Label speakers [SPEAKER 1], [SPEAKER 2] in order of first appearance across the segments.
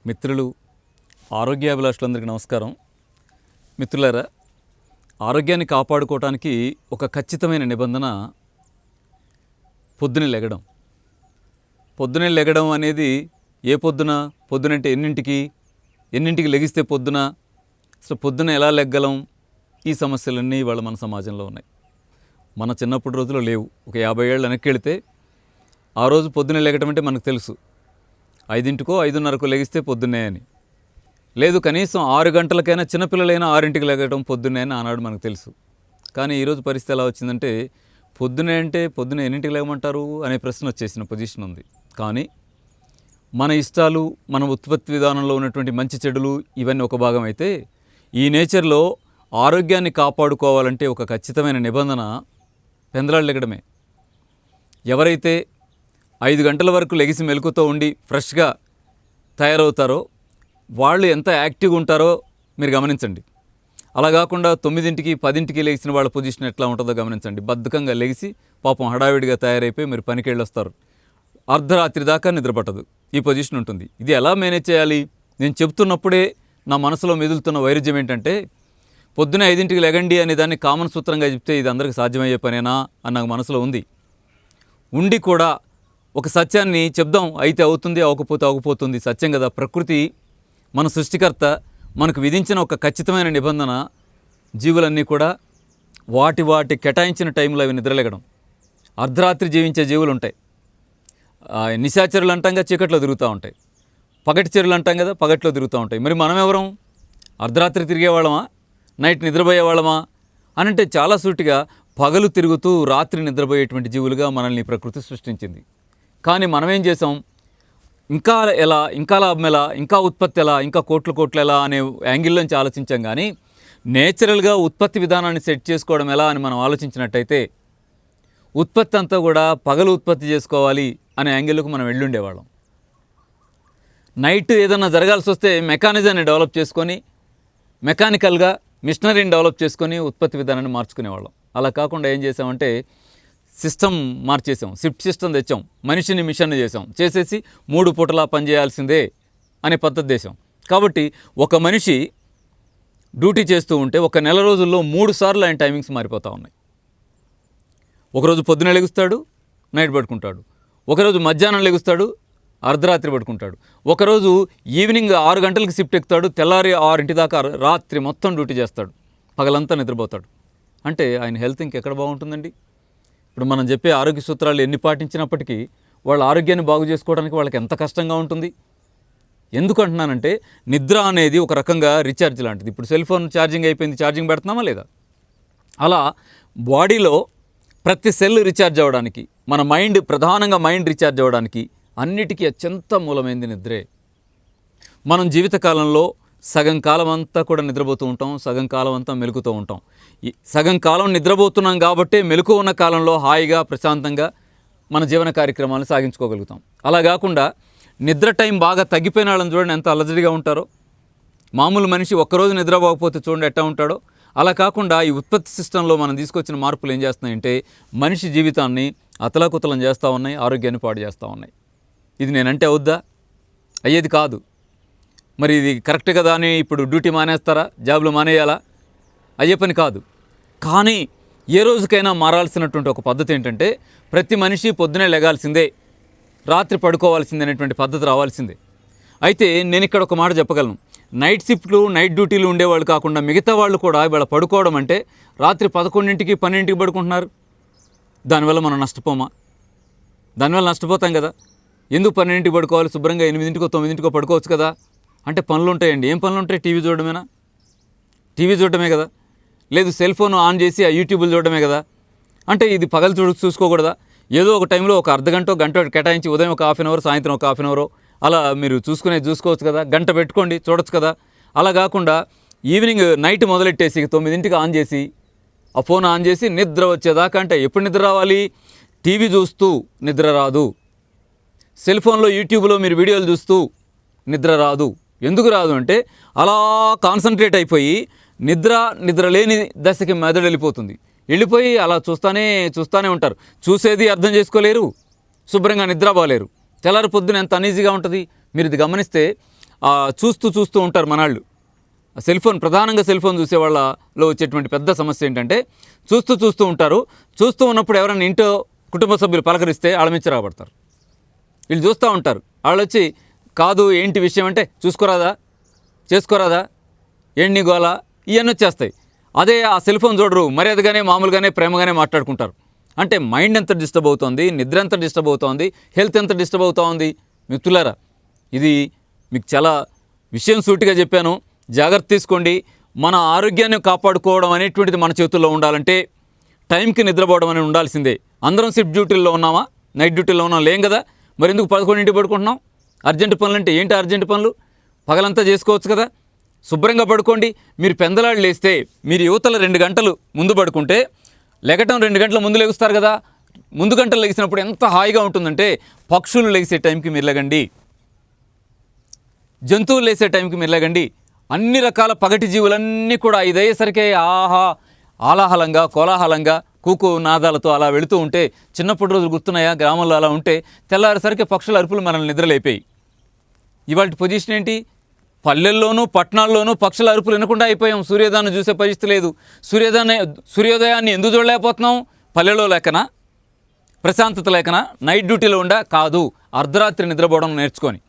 [SPEAKER 1] మిత్రులు ఆరోగ్యాభిలాషులందరికీ నమస్కారం. మిత్రులారా, ఆరోగ్యాన్ని కాపాడుకోవడానికి ఒక ఖచ్చితమైన నిబంధన పొద్దునే లెగడం. పొద్దునే లెగడం అనేది ఏ పొద్దునంటే ఎన్నింటికి లెగిస్తే పొద్దున, అసలు పొద్దున ఎలా లెగ్గలం, ఈ సమస్యలన్నీ ఇవాళ మన సమాజంలో ఉన్నాయి. మన చిన్నప్పటి రోజుల్లో లేవు. ఒక 50 ఏళ్ళు వెనక్కి వెళితే ఆ రోజు పొద్దునే లెగటం అంటే మనకు తెలుసు, 5కో 5:30కో లెగిస్తే పొద్దున్నే అని. లేదు, కనీసం 6 గంటలకైనా, చిన్నపిల్లలైనా 6ంటికి లెగటం పొద్దున్నే అని ఆనాడు మనకు తెలుసు. కానీ ఈరోజు పరిస్థితి ఎలా వచ్చిందంటే, పొద్దునే అంటే పొద్దున్నే ఎన్నింటికి లేవమంటారు అనే ప్రశ్న వచ్చేసిన పొజిషన్ ఉంది. కానీ మన ఇష్టాలు, మన ఉత్పత్తి విధానంలో ఉన్నటువంటి మంచి చెడులు ఇవన్నీ ఒక భాగం అయితే, ఈ నేచర్లో ఆరోగ్యాన్ని కాపాడుకోవాలంటే ఒక ఖచ్చితమైన నిబంధన పెందలాడు లెగడమే. ఎవరైతే 5 గంటల వరకు లెగిసి మెలకుతో ఉండి ఫ్రెష్గా తయారవుతారో వాళ్ళు ఎంత యాక్టివ్గా ఉంటారో మీరు గమనించండి. అలా కాకుండా 9ంటికి 10ంటికి లెగిసిన వాళ్ళ పొజిషన్ ఎట్లా ఉంటుందో గమనించండి. బద్ధకంగా లెగిసి పాపం హడావిడిగా తయారైపోయి మీరు పనికి వెళ్ళొస్తారు. అర్ధరాత్రి దాకా నిద్రపట్టదు, ఈ పొజిషన్ ఉంటుంది. ఇది ఎలా మేనేజ్ చేయాలి? నేను చెప్తున్నప్పుడే నా మనసులో మెదులుతున్న వైరుధ్యం ఏంటంటే, పొద్దునే 5ంటికి లెగండి అనే దాన్ని కామన్ సూత్రంగా చెప్తే ఇది అందరికీ సాధ్యమయ్యే పనేనా అని నాకు మనసులో ఉంది. ఉండి కూడా ఒక సత్యాన్ని చెప్దాం, అయితే అవుతుంది, అవ్వకపోతే అవ్వకపోతుంది, సత్యం కదా. ప్రకృతి మన సృష్టికర్త మనకు విధించిన ఒక ఖచ్చితమైన నిబంధన. జీవులన్నీ కూడా వాటి కేటాయించిన టైంలో అవి నిద్రలేగడం. అర్ధరాత్రి జీవించే జీవులు ఉంటాయి. నిశాచరులు అంటాంగా చీకట్లో తిరుగుతూ ఉంటాయి. పగటి చెరువులు అంటాం కదా, పగట్లో తిరుగుతూ ఉంటాయి. మరి మనం ఎవరం? అర్ధరాత్రి తిరిగేవాళ్ళమా, నైట్ నిద్రపోయేవాళ్ళమా అని అంటే చాలా సూటిగా పగలు తిరుగుతూ రాత్రి నిద్రపోయేటువంటి జీవులుగా మనల్ని ప్రకృతి సృష్టించింది. కానీ మనం ఏం చేసాం? ఇంకా ఎలా, ఇంకా లాభం ఎలా, ఇంకా ఉత్పత్తి ఎలా, ఇంకా కోట్లు ఎలా అనే యాంగిల్లోంచి ఆలోచించాం. కానీ నేచురల్గా ఉత్పత్తి విధానాన్ని సెట్ చేసుకోవడం ఎలా అని మనం ఆలోచించినట్టయితే, ఉత్పత్తి అంతా కూడా పగలు ఉత్పత్తి చేసుకోవాలి అనే యాంగిల్కు మనం వెళ్ళుండేవాళ్ళం. నైట్ ఏదన్నా జరగాల్సి వస్తే మెకానిజాన్ని డెవలప్ చేసుకొని, మెకానికల్గా మిషనరీని డెవలప్ చేసుకొని ఉత్పత్తి విధానాన్ని మార్చుకునేవాళ్ళం. అలా కాకుండా ఏం చేసామంటే, సిస్టమ్ మార్చేసాం, షిఫ్ట్ సిస్టమ్ తెచ్చాం, మనిషిని మిషన్ చేసాం, చేసేసి 3 పూటలా పనిచేయాల్సిందే అనే పద్ధతి చేసాం. కాబట్టి ఒక మనిషి డ్యూటీ చేస్తూ ఉంటే ఒక నెల రోజుల్లో 3 సార్లు ఆయన టైమింగ్స్ మారిపోతూ ఉన్నాయి. ఒకరోజు పొద్దున లెగుస్తాడు, నైట్ పడుకుంటాడు. ఒకరోజు మధ్యాహ్నం లెగుస్తాడు, అర్ధరాత్రి పడుకుంటాడు. ఒకరోజు ఈవినింగ్ 6 గంటలకు షిఫ్ట్ ఎక్కుతాడు, తెల్లారి 6ంటి దాకా రాత్రి మొత్తం డ్యూటీ చేస్తాడు, పగలంతా నిద్రపోతాడు. అంటే ఆయన హెల్త్ ఇంకెక్కడ బాగుంటుందండి? ఇప్పుడు మనం చెప్పే ఆరోగ్య సూత్రాలు ఎన్ని పాటించినప్పటికీ వాళ్ళ ఆరోగ్యాన్ని బాగు చేసుకోవడానికి వాళ్ళకి ఎంత కష్టంగా ఉంటుంది. ఎందుకు అంటున్నానంటే, నిద్ర అనేది ఒక రకంగా రీఛార్జ్ లాంటిది. ఇప్పుడు సెల్ ఫోన్ ఛార్జింగ్ అయిపోయింది, ఛార్జింగ్ పెడుతున్నామా లేదా? అలా బాడీలో ప్రతి సెల్ రీఛార్జ్ అవ్వడానికి, మన మైండ్, ప్రధానంగా మైండ్ రీఛార్జ్ అవ్వడానికి అన్నిటికీ అత్యంత మూలమైంది నిద్రే. మనం జీవితకాలంలో సగం కాలం అంతా కూడా నిద్రపోతూ ఉంటాం, సగం కాలం అంతా మెలుకుతూ ఉంటాం. ఈ సగం కాలం నిద్రపోతున్నాం కాబట్టే మెలకు ఉన్న కాలంలో హాయిగా ప్రశాంతంగా మన జీవన కార్యక్రమాలను సాగించుకోగలుగుతాం. అలా కాకుండా నిద్ర టైం బాగా తగ్గిపోయిన వాళ్ళని చూడండి ఎంత అలజడిగా ఉంటారో. మామూలు మనిషి ఒక్కరోజు నిద్రపోకపోతే చూడండి ఎట్టా ఉంటాడో. అలా కాకుండా ఈ ఉత్పత్తి సిస్టంలో మనం తీసుకొచ్చిన మార్పులు ఏం చేస్తున్నాయంటే, మనిషి జీవితాన్ని అతలాకుతలం చేస్తూ ఉన్నాయి, ఆరోగ్యాన్ని పాడు చేస్తూ ఉన్నాయి. ఇది నేనంటే అవుద్దా? అయ్యేది కాదు. మరి ఇది కరెక్ట్ కదా అని ఇప్పుడు డ్యూటీ మానేస్తారా, జాబ్లు మానేయాలా? అయ్యే పని కాదు. కానీ ఏ రోజుకైనా మారాల్సినటువంటి ఒక పద్ధతి ఏంటంటే, ప్రతి మనిషి పొద్దునే లెగాల్సిందే, రాత్రి పడుకోవాల్సిందే అనేటువంటి పద్ధతి రావాల్సిందే. అయితే నేను ఇక్కడ ఒక మాట చెప్పగలను. నైట్ షిఫ్ట్లు, నైట్ డ్యూటీలు ఉండేవాళ్ళు కాకుండా మిగతా వాళ్ళు కూడా ఇవాళ పడుకోవడం అంటే రాత్రి 11ంటికి 12ంటికి పడుకుంటున్నారు. దానివల్ల మనం నష్టపోమా? దానివల్ల నష్టపోతాం కదా. ఎందుకు 12ంటికి పడుకోవాలి? శుభ్రంగా 8కో 9కో పడుకోవచ్చు కదా. అంటే పనులు ఉంటాయండి. ఏం పనులు ఉంటాయి? టీవీ చూడడమేనా? టీవీ చూడటమే కదా. లేదు, సెల్ ఫోన్ ఆన్ చేసి ఆ యూట్యూబ్లు చూడటమే కదా. అంటే ఇది పగలు చూసుకోకూడదా? ఏదో ఒక టైంలో ఒక గంట కేటాయించి ఉదయం ఒక హాఫ్ అన్ అవర్, సాయంత్రం ఒక హాఫ్ అన్ అవర్ అలా మీరు చూసుకోవచ్చు కదా. గంట పెట్టుకోండి, చూడొచ్చు కదా. అలా కాకుండా ఈవినింగ్ నైట్ మొదలెట్టేసి 9ంటికి ఆన్ చేసి ఆ ఫోన్ ఆన్ చేసి నిద్ర వచ్చేదాకా. అంటే ఎప్పుడు నిద్ర రావాలి? టీవీ చూస్తూ నిద్ర రాదు. సెల్ ఫోన్లో యూట్యూబ్లో మీరు వీడియోలు చూస్తూ నిద్ర రాదు. ఎందుకు రాదు అంటే, అలా కాన్సన్ట్రేట్ అయిపోయి నిద్ర లేని దశకి మెదడు వెళ్ళిపోయి అలా చూస్తూనే ఉంటారు. చూసేది అర్థం చేసుకోలేరు, శుభ్రంగా నిద్రపోలేరు. తెల్లారి పొద్దున ఎంత అనీజీగా ఉంటుంది. మీరు ఇది గమనిస్తే చూస్తూ ఉంటారు మనాళ్ళు. సెల్ ఫోన్, ప్రధానంగా సెల్ ఫోన్ చూసే వాళ్ళలో వచ్చేటువంటి పెద్ద సమస్య ఏంటంటే చూస్తూ ఉంటారు. చూస్తూ ఉన్నప్పుడు ఎవరైనా ఇంట్లో కుటుంబ సభ్యులు పలకరిస్తే వాళ్ళ మీద రాబడతారు. వీళ్ళు చూస్తూ ఉంటారు. వాళ్ళు వచ్చి కాదు ఏంటి విషయం అంటే చూసుకోరాదా, చేసుకోరాదా, ఏంటి నీ గోల, ఇవన్నీ వచ్చేస్తాయి. అదే ఆ సెల్ ఫోన్ చూడరు, మర్యాదగానే మామూలుగానే ప్రేమగానే మాట్లాడుకుంటారు. అంటే మైండ్ ఎంత డిస్టర్బ్ అవుతోంది, నిద్ర ఎంత డిస్టర్బ్ అవుతోంది, హెల్త్ ఎంత డిస్టర్బ్ అవుతోంది. మిత్రులారా, ఇది మీకు చాలా విషయం సూటిగా చెప్పాను, జాగ్రత్త తీసుకోండి. మన ఆరోగ్యాన్ని కాపాడుకోవడం అనేటువంటిది మన చేతుల్లో ఉండాలంటే టైంకి నిద్రపోవడం అనేది ఉండాల్సిందే. అందరం షిఫ్ట్ డ్యూటీల్లో ఉన్నామా, నైట్ డ్యూటీలో ఉన్నాం లేం కదా, మరి ఎందుకు 11ంటికి పడుకుంటున్నాం? అర్జెంటు పనులు అంటే ఏంటి అర్జెంటు పనులు? పగలంతా చేసుకోవచ్చు కదా, శుభ్రంగా పడుకోండి. మీరు పెందలాడు లేస్తే, మీరు యువతల 2 గంటలు ముందు పడుకుంటే లెగటం 2 గంటల ముందు లెగుస్తారు కదా. ముందు గంటలు లెగిసినప్పుడు ఎంత హాయిగా ఉంటుందంటే పక్షులు లెగిసే టైంకి మీరు లెగండి, జంతువులు లేసే టైంకి మీరు లెగండి. అన్ని రకాల పగటి జీవులన్నీ కూడా 5 అయ్యేసరికి ఆలాహలంగా కోలాహలంగా కూకు నాదాలతో అలా వెళుతూ ఉంటే, చిన్నప్పటి రోజులు గుర్తున్నాయా? గ్రామంలో అలా ఉంటే తెల్లారేసరికి పక్షుల అరుపులు మనల్ని నిద్రలేపాయి. ఇవాళ పొజిషన్ ఏంటి? పల్లెల్లోనూ పట్టణాల్లోనూ పక్షుల అరుపులు వినకుండా అయిపోయాం. సూర్యోదయాన్ని చూసే పరిస్థితి లేదు. సూర్యోదయాన్ని ఎందుకు చూడలేకపోతున్నాం? పల్లెలో లేకనా, ప్రశాంతత లేకనా, నైట్ డ్యూటీలో ఉండా కాదు, అర్ధరాత్రి నిద్రపోవడం నేర్చుకొని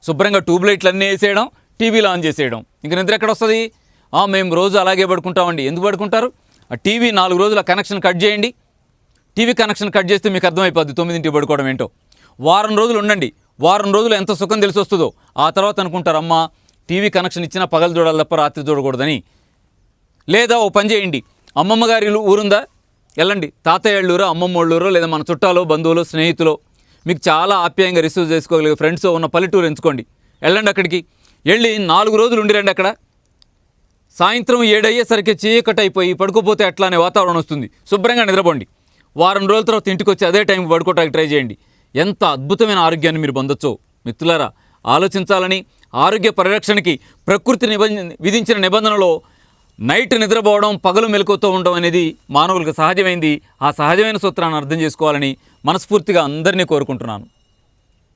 [SPEAKER 1] శుభ్రంగా ట్యూబ్లైట్లు అన్నీ వేసేయడం, టీవీలు ఆన్ చేసేయడం. ఇంక నిద్ర ఎక్కడ వస్తుంది? మేము రోజు అలాగే పడుకుంటామండి. ఎందుకు పడుకుంటారు? ఆ టీవీ 4 రోజుల కనెక్షన్ కట్ చేయండి. టీవీ కనెక్షన్ కట్ చేస్తే మీకు అర్థమైపోద్ది 9ంటికి పడుకోవడం ఏంటో. వారం రోజులు ఉండండి, వారం రోజులు ఎంత సుఖం తెలిసి వస్తుందో. ఆ తర్వాత అనుకుంటారు, అమ్మ టీవీ కనెక్షన్ ఇచ్చినా పగలు చూడాలి తప్ప రాత్రి చూడకూడదని. లేదా ఓ పని చేయండి, అమ్మమ్మ గారి ఊరుందా, వెళ్ళండి. తాతయ్య వాళ్ళూరో, అమ్మమ్మ వాళ్ళూరో, లేదా మన చుట్టాలో, బంధువులు, స్నేహితులు, మీకు చాలా ఆప్యాయంగా రిసీవ్ చేసుకోగలిగే ఫ్రెండ్స్ ఉన్న పల్లెటూరు ఎంచుకోండి. వెళ్ళండి, అక్కడికి వెళ్ళి 4 రోజులు ఉండిరండి. అక్కడ సాయంత్రం 7 అయ్యేసరికి చీకటైపోయి పడుకోపోతే అట్లా అనే వాతావరణం వస్తుంది. శుభ్రంగా నిద్రపోండి. వారం రోజుల తర్వాత ఇంటికి వచ్చి అదే టైంకి పడుకోవడానికి ట్రై చేయండి. ఎంత అద్భుతమైన ఆరోగ్యాన్ని మీరు పొందొచ్చో. మిత్రులారా, ఆలోచించాలని, ఆరోగ్య పరిరక్షణకి ప్రకృతి విధించిన నిబంధనలో నైట్ నిద్రపోవడం, పగలు మెలకువతో ఉండడం అనేది మానవులకు సహజమైంది. ఆ సహజమైన సూత్రాన్ని అర్థం చేసుకోవాలని మనస్ఫూర్తిగా అందరినీ కోరుకుంటున్నాను.